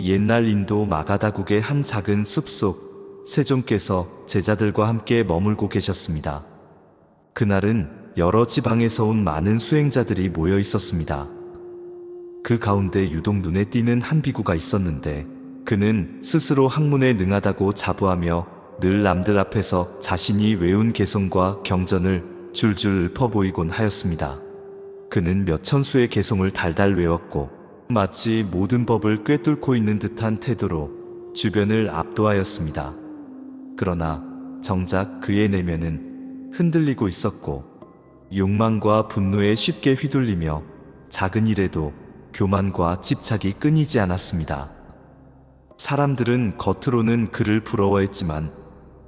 옛날 인도 마가다국의 한 작은 숲속 세존께서 제자들과 함께 머물고 계셨습니다. 그날은 여러 지방에서 온 많은 수행자들이 모여 있었습니다. 그 가운데 유독 눈에 띄는 한 비구가 있었는데 그는 스스로 학문에 능하다고 자부하며 늘 남들 앞에서 자신이 외운 개송과 경전을 줄줄 읊어 보이곤 하였습니다. 그는 몇 천수의 개송을 달달 외웠고 마치 모든 법을 꿰뚫고 있는 듯한 태도로 주변을 압도하였습니다. 그러나 정작 그의 내면은 흔들리고 있었고 욕망과 분노에 쉽게 휘둘리며 작은 일에도 교만과 집착이 끊이지 않았습니다. 사람들은 겉으로는 그를 부러워했지만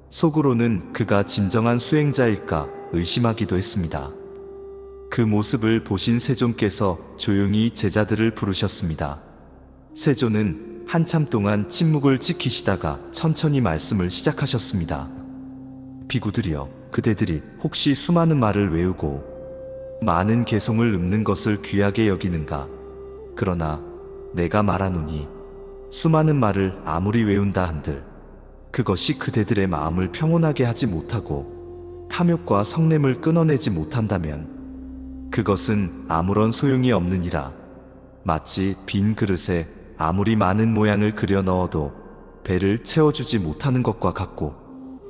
속으로는 그가 진정한 수행자일까 의심하기도 했습니다. 그 모습을 보신 세존께서 조용히 제자들을 부르셨습니다. 세존은 한참 동안 침묵을 지키시다가 천천히 말씀을 시작하셨습니다. 비구들이여, 그대들이 혹시 수많은 말을 외우고 많은 개송을 읊는 것을 귀하게 여기는가? 그러나 내가 말하노니 수많은 말을 아무리 외운다 한들 그것이 그대들의 마음을 평온하게 하지 못하고 탐욕과 성냄을 끊어내지 못한다면 그것은 아무런 소용이 없느니라. 마치 빈 그릇에 아무리 많은 모양을 그려 넣어도 배를 채워주지 못하는 것과 같고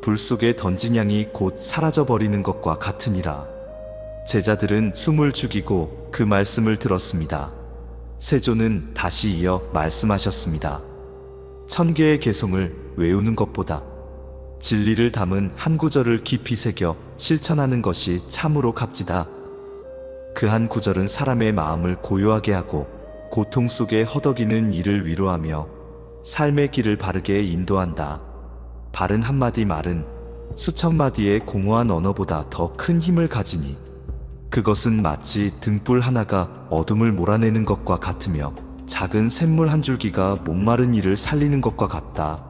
불 속에 던진 양이 곧 사라져버리는 것과 같으니라. 제자들은 숨을 죽이고 그 말씀을 들었습니다. 세존은 다시 이어 말씀하셨습니다. 1000개의 개송을 외우는 것보다 진리를 담은 한 구절을 깊이 새겨 실천하는 것이 참으로 값지다. 그 한 구절은 사람의 마음을 고요하게 하고 고통 속에 허덕이는 이를 위로하며 삶의 길을 바르게 인도한다. 바른 한마디 말은 수천 마디의 공허한 언어보다 더 큰 힘을 가지니 그것은 마치 등불 하나가 어둠을 몰아내는 것과 같으며 작은 샘물 한 줄기가 목마른 이를 살리는 것과 같다.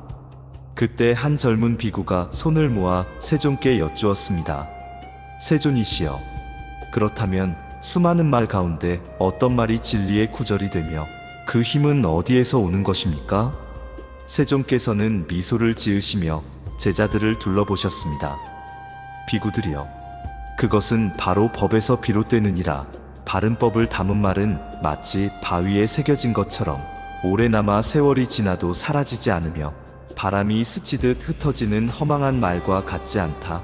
그때 한 젊은 비구가 손을 모아 세존께 여쭈었습니다. 세존이시여, 그렇다면 수많은 말 가운데 어떤 말이 진리의 구절이 되며 그 힘은 어디에서 오는 것입니까? 세존께서는 미소를 지으시며 제자들을 둘러보셨습니다. 비구들이여, 그것은 바로 법에서 비롯되느니라. 바른 법을 담은 말은 마치 바위에 새겨진 것처럼 오래 남아 세월이 지나도 사라지지 않으며 바람이 스치듯 흩어지는 허망한 말과 같지 않다.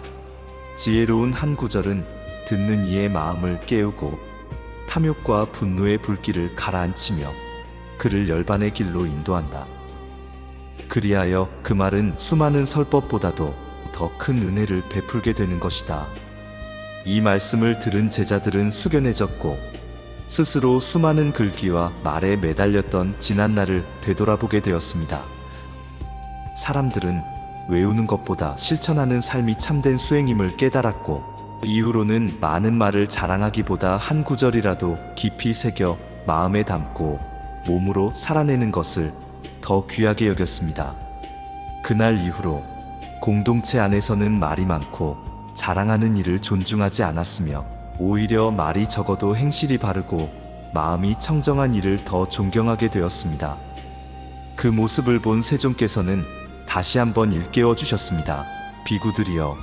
지혜로운 한 구절은 듣는 이의 마음을 깨우고 탐욕과 분노의 불길을 가라앉히며 그를 열반의 길로 인도한다. 그리하여 그 말은 수많은 설법보다도 더 큰 은혜를 베풀게 되는 것이다. 이 말씀을 들은 제자들은 숙연해졌고 스스로 수많은 글귀와 말에 매달렸던 지난날을 되돌아보게 되었습니다. 사람들은 외우는 것보다 실천하는 삶이 참된 수행임을 깨달았고 이후로는 많은 말을 자랑하기보다 한 구절이라도 깊이 새겨 마음에 담고 몸으로 살아내는 것을 더 귀하게 여겼습니다. 그날 이후로 공동체 안에서는 말이 많고 자랑하는 일을 존중하지 않았으며 오히려 말이 적어도 행실이 바르고 마음이 청정한 일을 더 존경하게 되었습니다. 그 모습을 본 세존께서는 다시 한번 일깨워 주셨습니다. 비구들이여,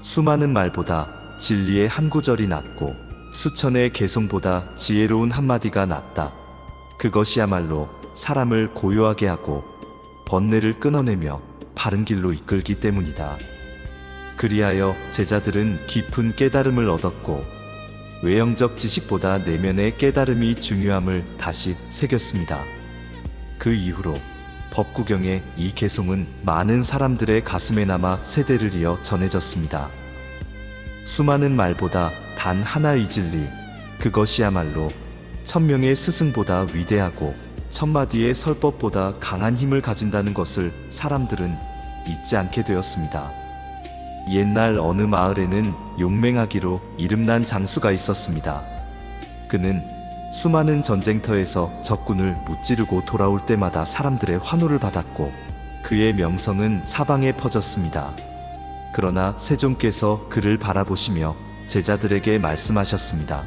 수많은 말보다 진리의 한 구절이 낫고 수천의 개송보다 지혜로운 한마디가 낫다. 그것이야말로 사람을 고요하게 하고 번뇌를 끊어내며 바른 길로 이끌기 때문이다. 그리하여 제자들은 깊은 깨달음을 얻었고 외형적 지식보다 내면의 깨달음이 중요함을 다시 새겼습니다. 그 이후로 법구경의 이 개송은 많은 사람들의 가슴에 남아 세대를 이어 전해졌습니다. 수많은 말보다 단 하나의 진리, 그것이야말로 1000명의 스승보다 위대하고 1000마디의 설법보다 강한 힘을 가진다는 것을 사람들은 잊지 않게 되었습니다. 옛날 어느 마을에는 용맹하기로 이름난 장수가 있었습니다. 그는 수많은 전쟁터에서 적군을 무찌르고 돌아올 때마다 사람들의 환호를 받았고 그의 명성은 사방에 퍼졌습니다. 그러나 세존께서 그를 바라보시며 제자들에게 말씀하셨습니다.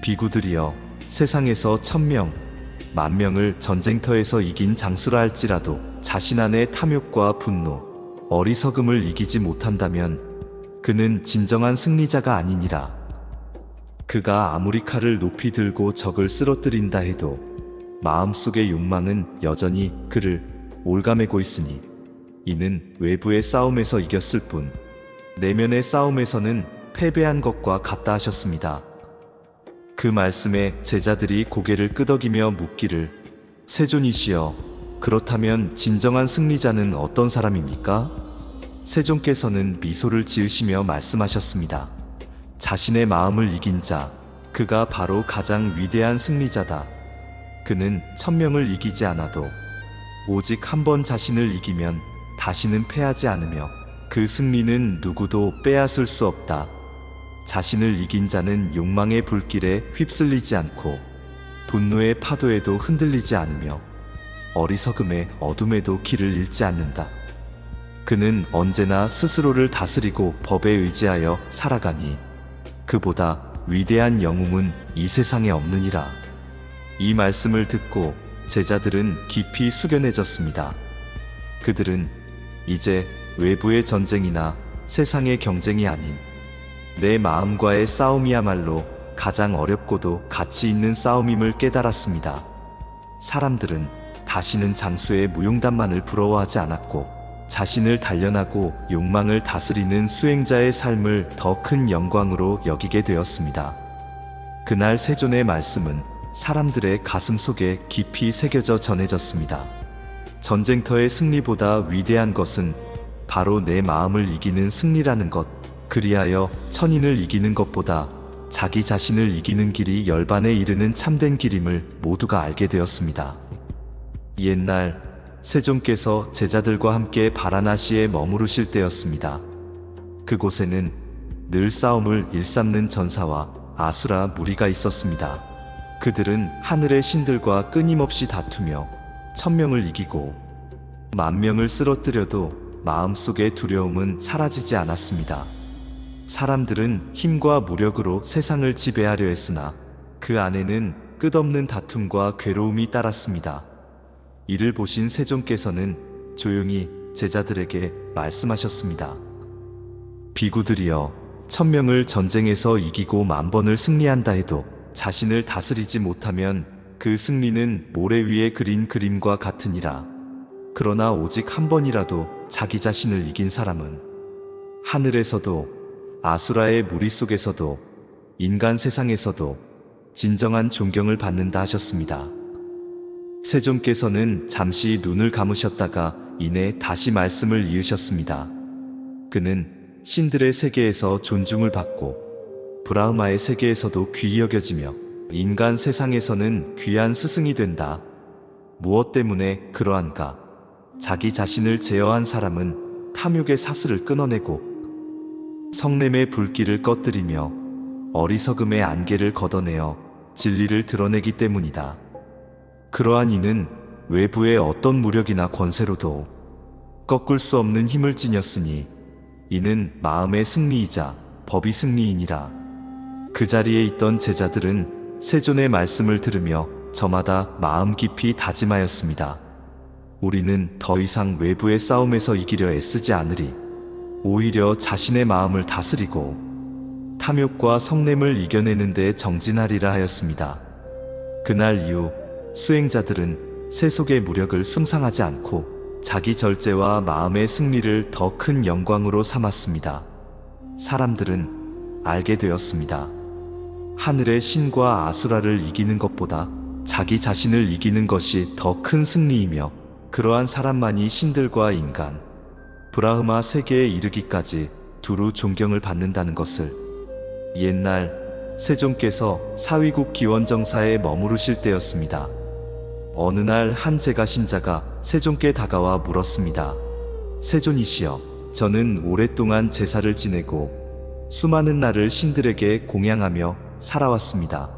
비구들이여, 세상에서 1000명, 만명을 전쟁터에서 이긴 장수라 할지라도 자신 안의 탐욕과 분노, 어리석음을 이기지 못한다면 그는 진정한 승리자가 아니니라. 그가 아무리 칼을 높이 들고 적을 쓰러뜨린다 해도 마음속의 욕망은 여전히 그를 올가매고 있으니 이는 외부의 싸움에서 이겼을 뿐 내면의 싸움에서는 패배한 것과 같다 하셨습니다. 그 말씀에 제자들이 고개를 끄덕이며 묻기를, 세존이시여, 그렇다면 진정한 승리자는 어떤 사람입니까? 세존께서는 미소를 지으시며 말씀하셨습니다. 자신의 마음을 이긴 자, 그가 바로 가장 위대한 승리자다. 그는 천명을 이기지 않아도 오직 한 번 자신을 이기면 다시는 패하지 않으며 그 승리는 누구도 빼앗을 수 없다. 자신을 이긴 자는 욕망의 불길에 휩쓸리지 않고 분노의 파도에도 흔들리지 않으며 어리석음의 어둠에도 길을 잃지 않는다. 그는 언제나 스스로를 다스리고 법에 의지하여 살아가니 그보다 위대한 영웅은 이 세상에 없느니라. 이 말씀을 듣고 제자들은 깊이 숙연해졌습니다. 그들은 이제 외부의 전쟁이나 세상의 경쟁이 아닌 내 마음과의 싸움이야말로 가장 어렵고도 가치 있는 싸움임을 깨달았습니다. 사람들은 다시는 장수의 무용담만을 부러워하지 않았고 자신을 단련하고 욕망을 다스리는 수행자의 삶을 더 큰 영광으로 여기게 되었습니다. 그날 세존의 말씀은 사람들의 가슴 속에 깊이 새겨져 전해졌습니다. 전쟁터의 승리보다 위대한 것은 바로 내 마음을 이기는 승리라는 것. 그리하여 천인을 이기는 것보다 자기 자신을 이기는 길이 열반에 이르는 참된 길임을 모두가 알게 되었습니다. 옛날 세존께서 제자들과 함께 바라나시에 머무르실 때였습니다. 그곳에는 늘 싸움을 일삼는 전사와 아수라 무리가 있었습니다. 그들은 하늘의 신들과 끊임없이 다투며 천명을 이기고 만명을 쓰러뜨려도 마음속의 두려움은 사라지지 않았습니다. 사람들은 힘과 무력으로 세상을 지배하려 했으나 그 안에는 끝없는 다툼과 괴로움이 따랐습니다. 이를 보신 세존께서는 조용히 제자들에게 말씀하셨습니다. 비구들이여, 천명을 전쟁에서 이기고 만번을 승리한다 해도 자신을 다스리지 못하면 그 승리는 모래 위에 그린 그림과 같으니라. 그러나 오직 한 번이라도 자기 자신을 이긴 사람은 하늘에서도 아수라의 무리 속에서도 인간 세상에서도 진정한 존경을 받는다 하셨습니다. 세존께서는 잠시 눈을 감으셨다가 이내 다시 말씀을 이으셨습니다. 그는 신들의 세계에서 존중을 받고 브라흐마의 세계에서도 귀히 여겨지며 인간 세상에서는 귀한 스승이 된다. 무엇 때문에 그러한가? 자기 자신을 제어한 사람은 탐욕의 사슬을 끊어내고 성냄의 불길을 꺼뜨리며 어리석음의 안개를 걷어내어 진리를 드러내기 때문이다. 그러한 이는 외부의 어떤 무력이나 권세로도 꺾을 수 없는 힘을 지녔으니 이는 마음의 승리이자 법이 승리이니라. 그 자리에 있던 제자들은 세존의 말씀을 들으며 저마다 마음 깊이 다짐하였습니다. 우리는 더 이상 외부의 싸움에서 이기려 애쓰지 않으리. 오히려 자신의 마음을 다스리고 탐욕과 성냄을 이겨내는 데 정진하리라 하였습니다. 그날 이후 수행자들은 세속의 무력을 숭상하지 않고 자기 절제와 마음의 승리를 더 큰 영광으로 삼았습니다. 사람들은 알게 되었습니다. 하늘의 신과 아수라를 이기는 것보다 자기 자신을 이기는 것이 더 큰 승리이며 그러한 사람만이 신들과 인간, 브라흐마 세계에 이르기까지 두루 존경을 받는다는 것을. 옛날 세존께서 사위국 기원정사에 머무르실 때였습니다. 어느 날 한 제가 신자가 세존께 다가와 물었습니다. 세존이시여, 저는 오랫동안 제사를 지내고 수많은 날을 신들에게 공양하며 살아왔습니다.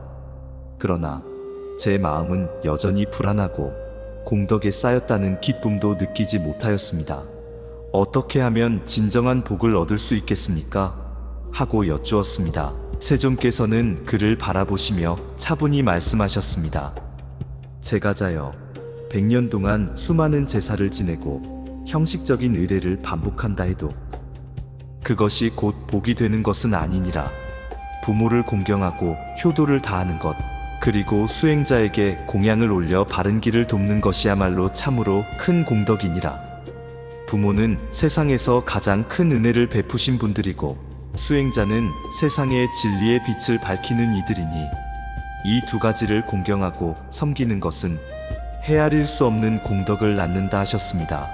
그러나 제 마음은 여전히 불안하고 공덕에 쌓였다는 기쁨도 느끼지 못하였습니다. 어떻게 하면 진정한 복을 얻을 수 있겠습니까? 하고 여쭈었습니다. 세존께서는 그를 바라보시며 차분히 말씀하셨습니다. 제가자여, 100년 동안 수많은 제사를 지내고 형식적인 의례를 반복한다 해도 그것이 곧 복이 되는 것은 아니니라. 부모를 공경하고 효도를 다하는 것, 그리고 수행자에게 공양을 올려 바른 길을 돕는 것이야말로 참으로 큰 공덕이니라. 부모는 세상에서 가장 큰 은혜를 베푸신 분들이고, 수행자는 세상의 진리의 빛을 밝히는 이들이니, 이 두 가지를 공경하고 섬기는 것은 헤아릴 수 없는 공덕을 낳는다 하셨습니다.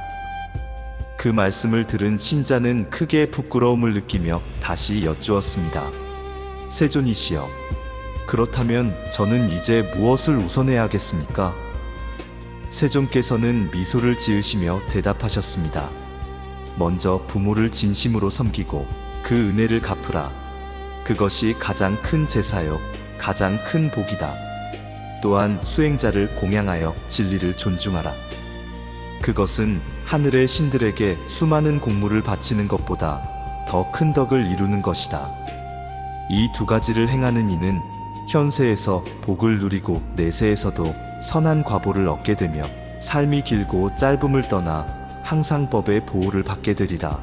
그 말씀을 들은 신자는 크게 부끄러움을 느끼며 다시 여쭈었습니다. 세존이시여, 그렇다면 저는 이제 무엇을 우선해야 하겠습니까? 세존께서는 미소를 지으시며 대답하셨습니다. 먼저 부모를 진심으로 섬기고 그 은혜를 갚으라. 그것이 가장 큰 제사요, 가장 큰 복이다. 또한 수행자를 공양하여 진리를 존중하라. 그것은 하늘의 신들에게 수많은 공물을 바치는 것보다 더 큰 덕을 이루는 것이다. 이 두 가지를 행하는 이는 현세에서 복을 누리고 내세에서도 선한 과보를 얻게 되며 삶이 길고 짧음을 떠나 항상 법의 보호를 받게 되리라.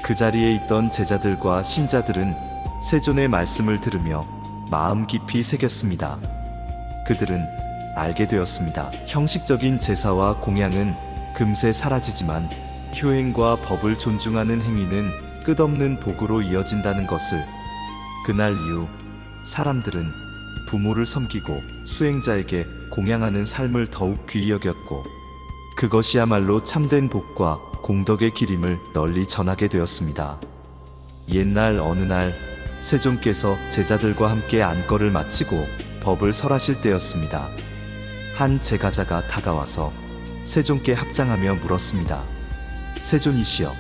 그 자리에 있던 제자들과 신자들은 세존의 말씀을 들으며 마음 깊이 새겼습니다. 그들은 알게 되었습니다. 형식적인 제사와 공양은 금세 사라지지만 효행과 법을 존중하는 행위는 끝없는 복으로 이어진다는 것을. 그날 이후 사람들은 부모를 섬기고 수행자에게 공양하는 삶을 더욱 귀히 여겼고, 그것이야말로 참된 복과 공덕의 길임을 널리 전하게 되었습니다. 옛날 어느 날 세존께서 제자들과 함께 안거를 마치고 법을 설하실 때였습니다. 한 제가자가 다가와서 세존께 합장하며 물었습니다. 세존이시여,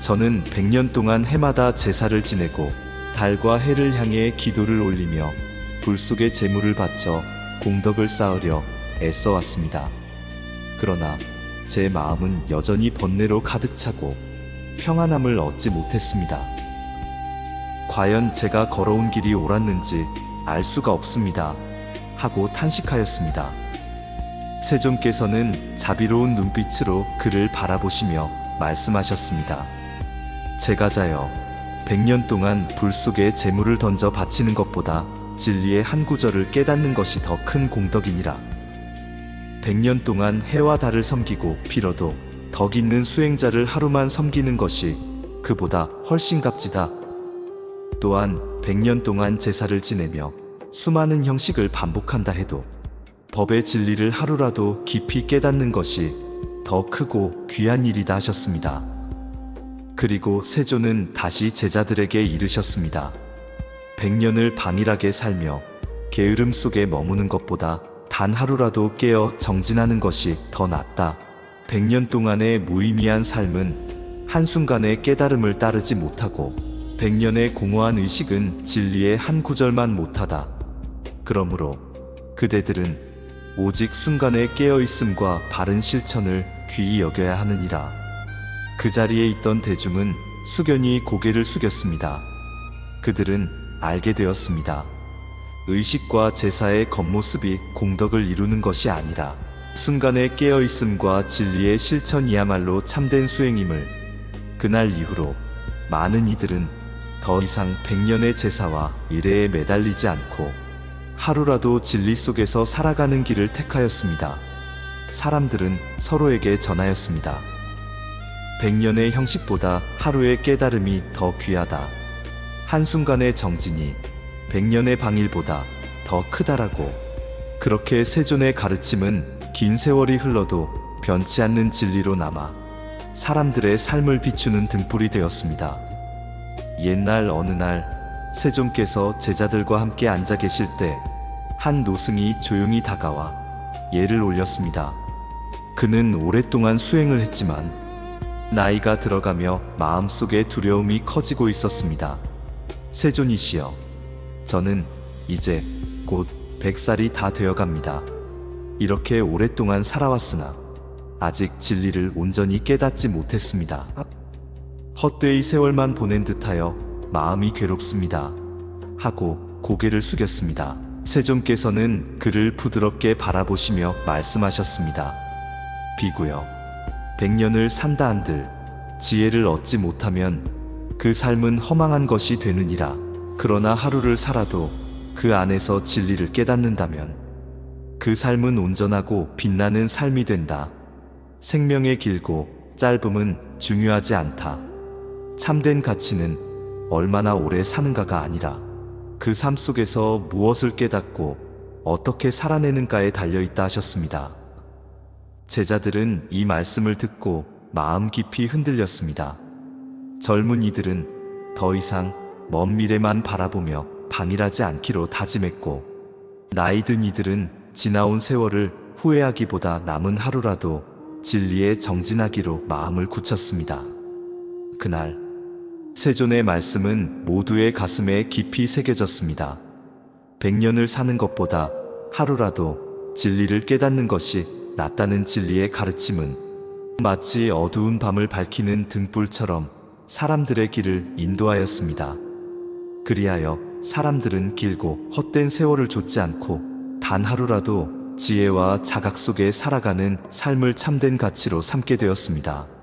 저는 100년 동안 해마다 제사를 지내고 달과 해를 향해 기도를 올리며 불 속에 제물을 바쳐 공덕을 쌓으려 애써왔습니다. 그러나 제 마음은 여전히 번뇌로 가득 차고 평안함을 얻지 못했습니다. 과연 제가 걸어온 길이 옳았는지 알 수가 없습니다. 하고 탄식하였습니다. 세존께서는 자비로운 눈빛으로 그를 바라보시며 말씀하셨습니다. 제가자여, 100년 동안 불 속에 제물을 던져 바치는 것보다 진리의 한 구절을 깨닫는 것이 더 큰 공덕이니라. 100년 동안 해와 달을 섬기고 빌어도 덕 있는 수행자를 하루만 섬기는 것이 그보다 훨씬 값지다. 또한 100년 동안 제사를 지내며 수많은 형식을 반복한다 해도 법의 진리를 하루라도 깊이 깨닫는 것이 더 크고 귀한 일이다 하셨습니다. 그리고 세존은 다시 제자들에게 이르셨습니다. 100년을 방일하게 살며 게으름 속에 머무는 것보다 단 하루라도 깨어 정진하는 것이 더 낫다. 100년 동안의 무의미한 삶은 한순간의 깨달음을 따르지 못하고 100년의 공허한 의식은 진리의 한 구절만 못하다. 그러므로 그대들은 오직 순간의 깨어있음과 바른 실천을 귀히 여겨야 하느니라. 그 자리에 있던 대중은 숙연히 고개를 숙였습니다. 그들은 알게 되었습니다. 의식과 제사의 겉모습이 공덕을 이루는 것이 아니라 순간의 깨어있음과 진리의 실천이야말로 참된 수행임을. 그날 이후로 많은 이들은 더 이상 100년의 제사와 의례에 매달리지 않고 하루라도 진리 속에서 살아가는 길을 택하였습니다. 사람들은 서로에게 전하였습니다. 100년의 형식보다 하루의 깨달음이 더 귀하다. 한순간의 정진이 100년의 방일보다 더 크다라고. 그렇게 세존의 가르침은 긴 세월이 흘러도 변치 않는 진리로 남아 사람들의 삶을 비추는 등불이 되었습니다. 옛날 어느 날 세존께서 제자들과 함께 앉아 계실 때 한 노승이 조용히 다가와 예를 올렸습니다. 그는 오랫동안 수행을 했지만 나이가 들어가며 마음속에 두려움이 커지고 있었습니다. 세존이시여, 저는 이제 곧 100살이 다 되어갑니다. 이렇게 오랫동안 살아왔으나 아직 진리를 온전히 깨닫지 못했습니다. 헛되이 세월만 보낸 듯하여 마음이 괴롭습니다. 하고 고개를 숙였습니다. 세존께서는 그를 부드럽게 바라보시며 말씀하셨습니다. 비구여, 100년을 산다 한들 지혜를 얻지 못하면 그 삶은 허망한 것이 되느니라. 그러나 하루를 살아도 그 안에서 진리를 깨닫는다면 그 삶은 온전하고 빛나는 삶이 된다. 생명의 길고 짧음은 중요하지 않다. 참된 가치는 얼마나 오래 사는가가 아니라 그 삶 속에서 무엇을 깨닫고 어떻게 살아내는가에 달려있다 하셨습니다. 제자들은 이 말씀을 듣고 마음 깊이 흔들렸습니다. 젊은 이들은 더 이상 먼 미래만 바라보며 방일하지 않기로 다짐했고, 나이 든 이들은 지나온 세월을 후회하기보다 남은 하루라도 진리에 정진하기로 마음을 굳혔습니다. 그날 세존의 말씀은 모두의 가슴에 깊이 새겨졌습니다. 100년을 사는 것보다 하루라도 진리를 깨닫는 것이 낫다는 진리의 가르침은 마치 어두운 밤을 밝히는 등불처럼 사람들의 길을 인도하였습니다. 그리하여 사람들은 길고 헛된 세월을 좇지 않고 단 하루라도 지혜와 자각 속에 살아가는 삶을 참된 가치로 삼게 되었습니다.